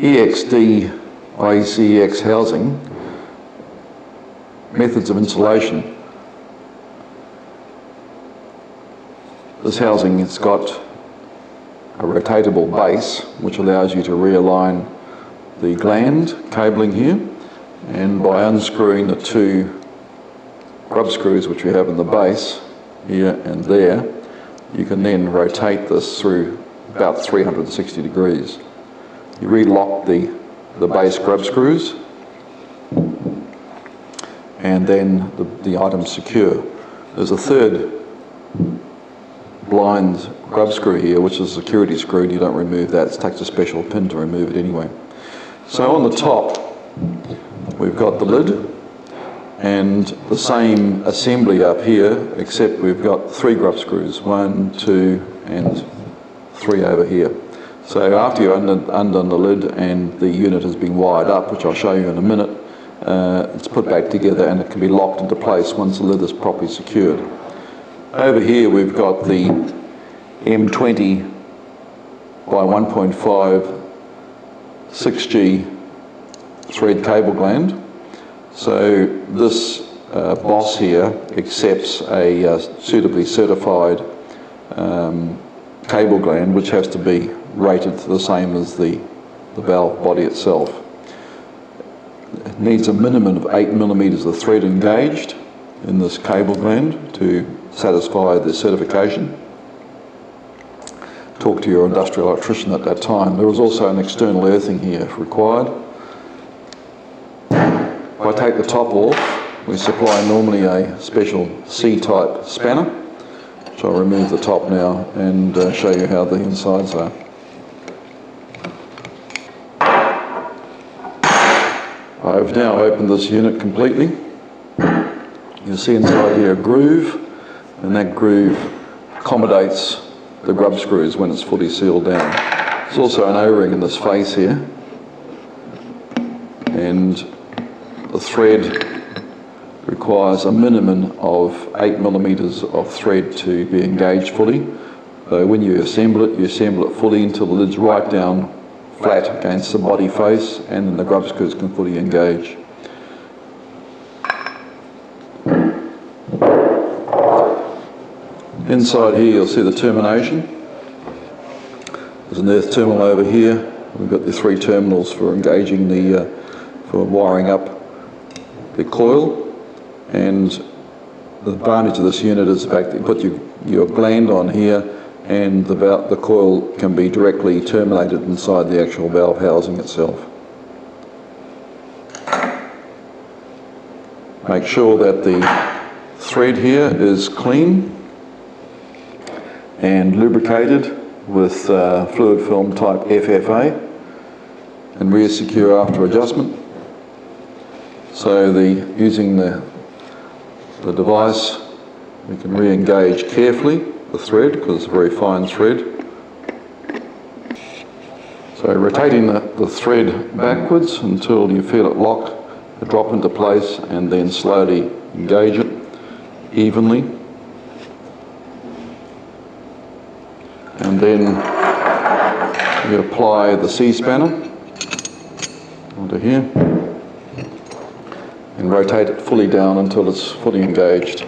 EXD IECEx housing, methods of installation. This housing has got a rotatable base which allows you to realign the gland cabling here, and by unscrewing the two grub screws which we have in the base here and there, you can then rotate this through about 360 degrees. You relock the base grub screws and then the item's secure. There's a third blind grub screw here, which is a security screw, and you don't remove that. It takes a special pin to remove it anyway. So on the top we've got the lid and the same assembly up here, except we've got 3 grub screws, 1, 2 and 3 over here. So after you're undone the lid and the unit has been wired up, which I'll show you in a minute, it's put back together and it can be locked into place once the lid is properly secured. Over here we've got the M20 by 1.5 6G thread cable gland. So this boss here accepts a suitably certified cable gland, which has to be rated to the same as the valve body itself. It needs a minimum of 8 millimeters of thread engaged in this cable gland to satisfy the certification. Talk to your industrial electrician at that time. There is also an external earthing here if required. If I take the top off, we supply normally a special C-type spanner, which I'll remove the top now and show you how the insides are. I've now opened this unit completely. You'll see inside here a groove, and that groove accommodates the grub screws when it's fully sealed down. There's also an O-ring in this face here, and the thread requires a minimum of 8 millimeters of thread to be engaged fully. So when you assemble it fully until the lid's right down flat against the body face, and then the grub screws can fully engage. Inside here you'll see the termination. There's an earth terminal over here. We've got the 3 terminals for engaging for wiring up the coil, and the advantage of this unit is the fact that you put your gland on here and the coil can be directly terminated inside the actual valve housing itself. Make sure that the thread here is clean and lubricated with fluid film type FFA and re-secure after adjustment. So using the device, we can re-engage carefully the thread because it's a very fine thread. So rotating the thread backwards until you feel it lock, drop into place, and then slowly engage it evenly. And then you apply the C-spanner onto here and rotate it fully down until it's fully engaged.